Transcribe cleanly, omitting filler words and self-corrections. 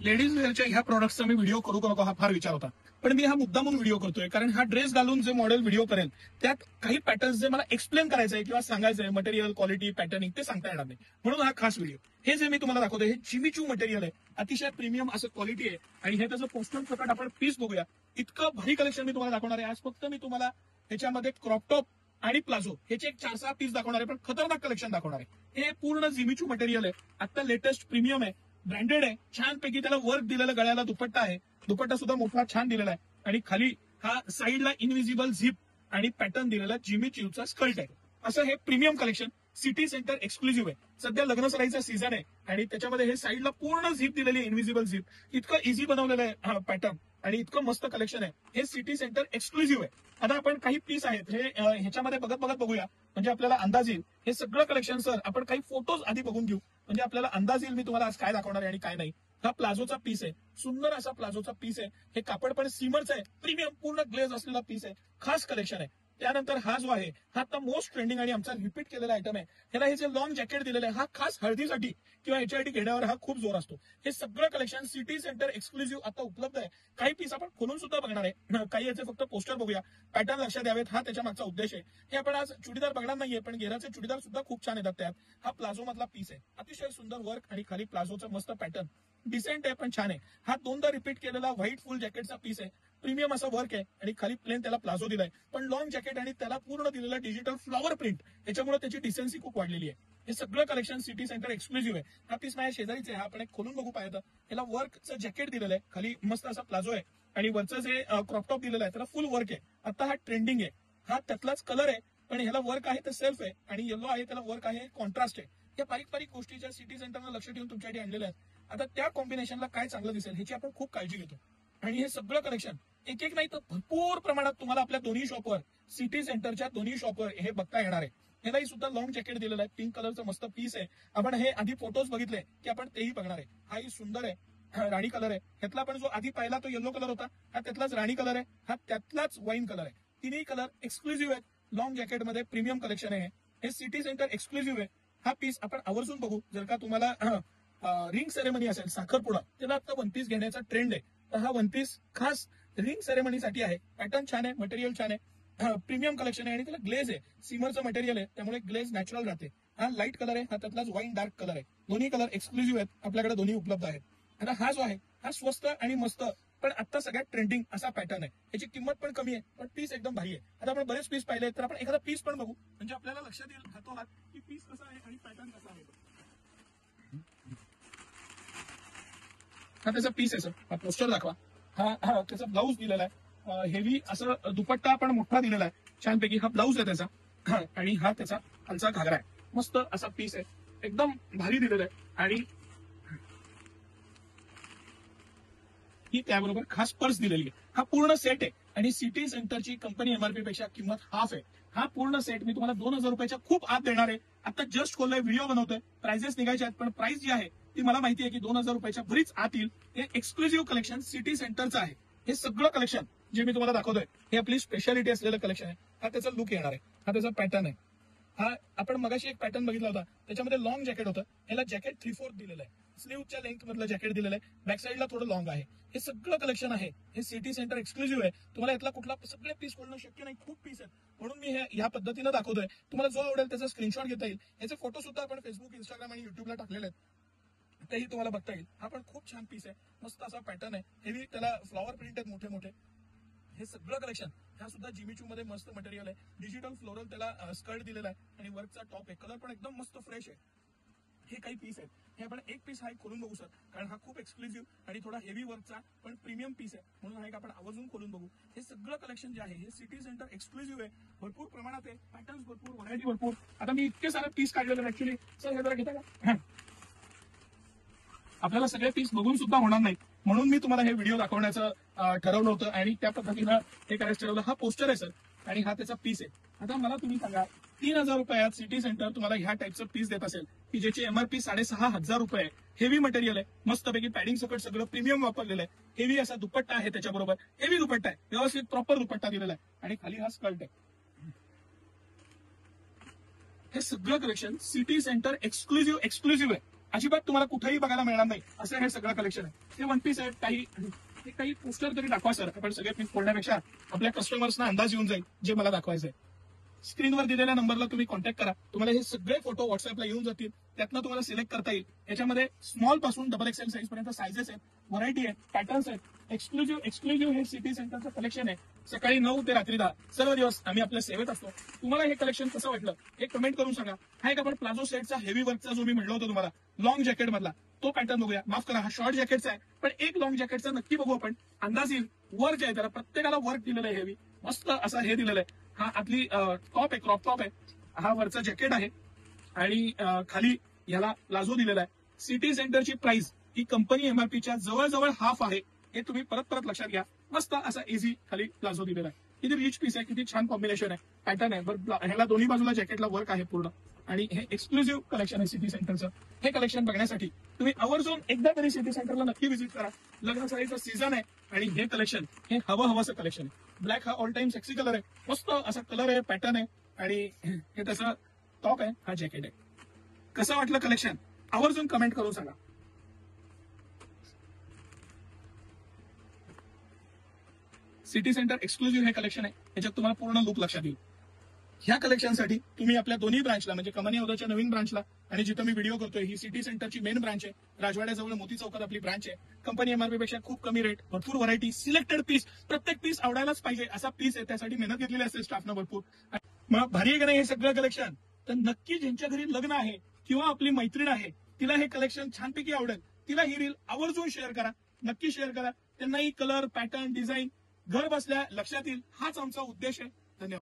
Ladies वेअरच्या ह्या प्रोडक्टचा मी video करू का नको हा फार विचार होता, पण मी हा मुद्दामून व्हिडिओ करतोय कारण हा ड्रेस घालून जे मॉडेल व्हिडिओ करेल त्यात काही पॅटर्न्स जे मला एक्सप्लेन करायचंय किंवा सांगायचंय, मटेरियल क्वालिटी पॅटर्निंग ते सांगता येणार नाही, म्हणून हा खास व्हिडिओ. हे जे मी तुम्हाला दाखवतोय हे जिमीचू मटेरियल आहे, अतिशय प्रीमियम असं क्वालिटी आहे आणि हे त्याचं पोस्टर सकट आपण पीस बघूया. इतकं भारी कलेक्शन मी तुम्हाला दाखवणार आहे आज. फक्त मी तुम्हाला ह्याच्यामध्ये क्रॉपटॉप आणि प्लाझो ह्याचे एक 4-6 पीस दाखवणार आहे, पण खतरनाक कलेक्शन दाखवणार आहे. हे पूर्ण जिमीचू मटेरियल आहे, आता लेटेस्ट प्रीमियम आहे, ब्रँडेड आहे, छानपैकी त्याला वर्क दिलेलं, गळ्याला दुपट्टा आहे, दुपट्टा सुद्धा मोठा छान दिलेला आहे आणि खाली हा साईडला इनविजिबल झिप आणि पॅटर्न दिलेला जिमीचूचा स्कर्ट आहे. असं हे premium collection city centre exclusive आहे. सध्या लग्न सराईचा सीझन आहे आणि त्याच्यामध्ये हे साईडला पूर्ण झिप दिलेली आहे, इनविजिबल झिप. इतकं इझी बनवलेलं आहे पॅटर्न आणि इतकं मस्त कलेक्शन आहे. हे सिटी सेंटर एक्सक्लुझिव्ह आहे. आता आपण काही पीस आहेत हे ह्याच्यामध्ये बघत बघत बघूया, म्हणजे आपल्याला अंदाज येईल. हे सगळं कलेक्शन सर आपण काही फोटोज आधी बघून घेऊ, म्हणजे आपल्याला अंदाज येईल मी तुम्हाला आज काय दाखवणार आहे आणि काय नाही. हा प्लाझोचा पीस आहे, सुंदर असा प्लाझोचा पीस आहे. हे कापड पण सीमरचं आहे, प्रीमियम पूर्ण ग्लेज असलेला पीस आहे, खास कलेक्शन आहे. त्यानंतर हा जो आहे हा आता मोस्ट ट्रेंडिंग आणि आमचा रिपीट केलेला आयटम आहे. ह्याला हे जे लॉंग जॅकेट दिलेलं आहे हा खास हळदीसाठी किंवा याच्यासाठी घेण्यावर हा खूप जोर असतो. हे सगळं कलेक्शन सिटी सेंटर एक्सक्लुझिव्ह आता उपलब्ध आहे. काही पीस आपण खोलून सुद्धा बघणार आहे, काही याचे फक्त पोस्टर बघूया, पॅटर्न लक्षात द्यावेत, हा त्याच्या मागचा उद्देश आहे. हे आपण आज चुडीदार बघणार नाहीये, पण घेराचे चुडीदार सुद्धा खूप छान येतात त्यात. हा प्लाझो मधला पीस आहे, अतिशय सुंदर वर्क आणि खाली प्लाझोचा मस्त पॅटर्न, डिसेंट आहे पण छान आहे. हा 2दा रिपीट केलेला व्हाईट फुल जॅकेटचा पीस आहे, प्रीमियम असा वर्क आहे आणि खाली प्लेन त्याला प्लाझो दिलाय, पण लॉंग जॅकेट आणि त्याला पूर्ण दिलेला डिजिटल फ्लॉवर प्रिंट, याच्यामुळे त्याची डिसेन्सी खूप वाढलेली आहे. हे सगळं कलेक्शन सिटी सेंटर एक्सक्लुझिव्ह आहे. हा पीस माझ्या शेजारीच आहे, हा आपण एक खोलून बघू पाहिजे. याला वर्कचं जॅकेट दिलेलं आहे, खाली मस्त असा प्लाझो आहे आणि वरचं जे क्रॉपटॉप दिलेलं आहे त्याला फुल वर्क आहे. आता हा ट्रेंडिंग आहे, हा त्यातलाच कलर आहे, पण ह्याला वर्क आहे तर सेल्फ आहे आणि येलो आहे त्याला वर्क आहे, कॉन्ट्रास्ट आहे. या बारीक बारीक गोष्टीच्या सिटी सेंटरनं लक्ष ठेवून तुमच्यासाठी आणलेल्या आहेत. आता त्या कॉम्बिनेशनला काय चांगलं दिसेल ह्याची आपण खूप काळजी घेतो आणि हे सगळं कलेक्शन एक एक नाही तर भरपूर प्रमाणात तुम्हाला आपल्या दोन्ही शॉपवर, सिटी सेंटरच्या दोन्ही शॉपवर हे बघता येणार आहे. ह्यालाही सुद्धा लॉंग जॅकेट दिलेलं आहे, पिंक कलरचं मस्त पीस आहे. आपण हे आधी फोटोज बघितले की आपण तेही बघणार आहे. हाही सुंदर आहे, राणी कलर आहे. ह्यातला आपण जो आधी पाहिला तो येलो कलर होता, हा त्यातलाच राणी कलर आहे, हा त्यातलाच वाईन कलर आहे. तिन्ही कलर एक्सक्लुझिव्ह आहेत. लॉंग जॅकेटमध्ये प्रीमियम कलेक्शन आहे. हे सिटी सेंटर एक्सक्लुझिव्ह आहे. हा पीस आपण आवर्जून बघू. जर का तुम्हाला रिंग सेरेमनी असेल, साखरपुडा, त्याला आता वन पीस घेण्याचा ट्रेंड आहे, तर हा वन पीस खास रिंग सेरेमनीसाठी आहे. पॅटर्न छान आहे, मटेरियल छान आहे, प्रीमियम कलेक्शन आहे आणि त्याला ग्लेज आहे, सीमरचं मटेरियल आहे, त्यामुळे ग्लेज नॅचरल राहते. हा लाईट कलर आहे, हा त्यातलाच वाईन डार्क कलर आहे. दोन्ही कलर एक्सक्लुझिव्ह आहेत, आपल्याकडे दोन्ही उपलब्ध आहेत. आता हा जो आहे हा स्वस्त आणि मस्त पण आता सगळ्यात ट्रेंडिंग असा पॅटर्न आहे. याची किंमत पण कमी आहे, पण पीस एकदम भारी आहे. आता आपण बरेच पीस पाहिले, तर आपण एखादा पीस पण बघू, म्हणजे आपल्याला लक्षात येईल हातोहात की पीस कसा आहे आणि पॅटर्न कसा आहे. हा त्याचा पीस आहे सर, हा पोस्टर दाखवा. हा त्याचा ब्लाऊज दिलेला आहे, हेवी असं दुपट्टा पण मोठा दिलेला आहे छानपैकी. हा ब्लाऊज आहे त्याचा आणि हा त्याचा खालचा घागरा आहे. मस्त असा पीस आहे, एकदम भारी दिलेला आहे आणि ही त्याबरोबर खास पर्स दिलेली आहे. हा पूर्ण सेट आहे आणि सिटी सेंटरची कंपनी एमआरपी पेक्षा किंमत हाफ आहे. हा पूर्ण सेट मी तुम्हाला 2,000 रुपयाच्या खूप आत देणार आहे. आता जस्ट खोललाय, व्हिडिओ बनवतोय, प्राइजेस निघायचे आहेत, पण प्राइस जी आहे ती मला माहिती आहे की 2,000 रुपयाच्या बरीच आत येईल. हे एक्सक्लुझिव्ह कलेक्शन सिटी सेंटरचं आहे. हे सगळं कलेक्शन जे मी तुम्हाला दाखवतोय हे आपली स्पेशालिटी असलेलं कलेक्शन आहे. हा त्याचा लुक येणार आहे, हा त्याचा पॅटर्न आहे. हा आपण मगाशी एक पॅटर्न बघितला होता, त्याच्यामध्ये लॉंग जॅकेट होतं, ह्याला जॅकेट 3/4 दिलेलं आहे, स्लीवच्या लेंथ मधलं जॅकेट दिलेलं आहे, बॅक साईडला थोडं लॉंग आहे. हे सगळं कलेक्शन आहे, हे सिटी सेंटर एक्सक्लुझिव्ह आहे. तुम्हाला यातला कुठला सगळे पीस बोलणं शक्य नाही, खूप पीस आहेत, म्हणून मी हे या पद्धतीनं दाखवतोय. तुम्हाला जो आवडेल त्याचा स्क्रीनशॉट घेता येईल. याचे फोटो सुद्धा आपण फेसबुक, इंस्टाग्राम आणि युट्यूबला टाकलेले आहेत, तेही तुम्हाला बघता येईल. हा पण खूप छान पीस आहे, मस्त असा पॅटर्न आहे, हेवी त्याला फ्लॉवर प्रिंट आहेत मोठे मोठे. हे सगळं कलेक्शन ह्या सुद्धा जिमीचू मध्ये मस्त मटेरियल आहे, डिजिटल फ्लोरल त्याला स्कर्ट दिलेला आहे आणि वर्कचा टॉप आहे, कलर पण एकदम मस्त फ्रेश आहे. हे काही पीस आहेत, हे आपण एक पीस हा एक खोलून बघू सर, कारण हा खूप एक्सक्लुझिव्ह आणि थोडा हेवी वर्कचा पण प्रीमियम पीस आहे, म्हणून हा एक आपण आवर्जून खोलून बघू. हे सगळं कलेक्शन जे आहे हे सिटी सेंटर एक्सक्लुझिव्ह आहे, भरपूर प्रमाणात आहे, पॅटर्न्स भरपूर, व्हरायटी भरपूर. आता मी इतके सारे पीस काढलेले ऍक्च्युली सर, हे जरा घेता का? आपल्याला सगळे पीस बघून सुद्धा होणार नाही, म्हणून मी तुम्हाला हे व्हिडिओ दाखवण्याचं ठरवलं होतं आणि त्या पद्धतीनं हे करायचं ठरवलं. हा पोस्टर आहे सर आणि हा त्याचा पीस आहे. आता मला तुम्ही सांगा, 3,000 रुपयात सिटी सेंटर तुम्हाला ह्या टाईपचं पीस देत असेल की ज्याची एमआरपी 6,500 रुपये आहे, हेवी मटेरियल आहे, मस्तपैकी पॅडिंग सकट सगळं प्रीमियम वापरलेलं आहे, हेवी असा दुपट्टा आहे, त्याच्याबरोबर हेवी दुपट्टा आहे, व्यवस्थित प्रॉपर दुपट्टा दिलेला आहे आणि खाली हा स्कर्ट आहे. हे सगळं कलेक्शन सिटी सेंटर एक्सक्लुझिव्ह आहे अजिबात तुम्हाला कुठेही बघायला मिळणार नाही असं हे सगळं कलेक्शन आहे. हे वन पीस आहे. काही पोस्टर तरी दाखवा सर. आपण सगळे पीस फोडण्यापेक्षा आपल्या कस्टमर्सना अंदाज येऊन जाईल जे मला दाखवायचं आहे. स्क्रीनवर दिलेल्या नंबरला तुम्ही कॉन्टॅक्ट करा. तुम्हाला हे सगळे फोटो व्हॉट्सअपला येऊन जातील. त्यातनं तुम्हाला सिलेक्ट करता येईल. याच्यामध्ये स्मॉल पासून डबल एक्सेल साईज पर्यंत सायझेस आहेत, व्हरायटी आहे, पॅटर्न्स आहेत. एक्सक्लुझिव्ह हे सिटी सेंटरचं कलेक्शन आहे. सकाळी 9 ते रात्री 10 सर्व दिवस आम्ही आपल्या सेवेत असतो. तुम्हाला हे कलेक्शन कसं वाटलं हे कमेंट करून सांगा. हा एक आपण प्लाझो सेटचा हेवी वर्कचा जो मी म्हणलो होतो तुम्हाला लॉंग जॅकेट मधला तो पॅटर्न बघूया. माफ करा, हा शॉर्ट जॅकेटचा आहे, पण एक लॉंग जॅकेटचा नक्की बघू आपण. अंदाज येईल. वर्क आहे त्याला, प्रत्येकाला वर्क दिलेलं आहे हेवी. मस्त असं हे दिलेलं आहे. हा आतली टॉप आहे, क्रॉप टॉप आहे. हा वरचा जॅकेट आहे आणि खाली याला प्लाझो दिलेला आहे. सिटी सेंटरची प्राइस ही कंपनी एमआरपीच्या जवळजवळ हाफ आहे. हे तुम्ही परत लक्षात घ्या. मस्त असा इझी खाली प्लाझो दिलेला आहे. किती रिच पीस आहे, किती छान कॉम्बिनेशन आहे, पॅटर्न आहे. बरं, ह्याला दोन्ही बाजूला जॅकेटला वर्क आहे पूर्ण. आणि हे एक्सक्लुझिव्ह कलेक्शन आहे सिटी सेंटरचं. हे कलेक्शन बघण्यासाठी तुम्ही आवर्जून एकदा तरी सिटी सेंटरला नक्की व्हिजिट करा. लग्न साडीचं सीझन आहे आणि हे कलेक्शन हे हवंसं कलेक्शन आहे. ब्लॅक हा ऑल टाइम सेक्सी कलर आहे. मस्त असा कलर आहे, पॅटर्न आहे आणि हे त्याचं टॉप आहे, हा जॅकेट आहे. कसं वाटलं कलेक्शन आवर्जून कमेंट करून सांगा. सिटी सेंटर एक्सक्लुझिव्ह हे कलेक्शन आहे. याच्यात तुम्हाला पूर्ण लुक लक्षात येईल. ह्या कलेक्शनसाठी तुम्ही आपल्या दोन्ही ब्रांचला म्हणजे कमानी हौदाच्या नवीन ब्रांचला आणि जिथं मी व्हिडिओ करतोय ही सिटी सेंटरची मेन ब्रांच आहे. राजवाड्याजवळ मोती चौकात आपली ब्रांच आहे. कंपनी एमआरपी पेक्षा खूप कमी रेट, भरपूर व्हरायटी, सिलेक्टेड पीस. प्रत्येक पीस आवडायलाच पाहिजे असा पीस आहे. त्यासाठी मेहनत घेतलेली असते स्टाफनं भरपूर. मग भारी आहे का नाही हे सगळं कलेक्शन? तर नक्की ज्यांच्या घरी लग्न आहे किंवा आपली मैत्रीण आहे तिला हे कलेक्शन छानपैकी आवडेल. तिला ही रील आवर्जून शेअर करा. नक्की शेअर करा. त्यांनाही कलर, पॅटर्न, डिझाईन घर बसल्या लक्षात येईल. हाच आमचा उद्देश आहे. धन्यवाद.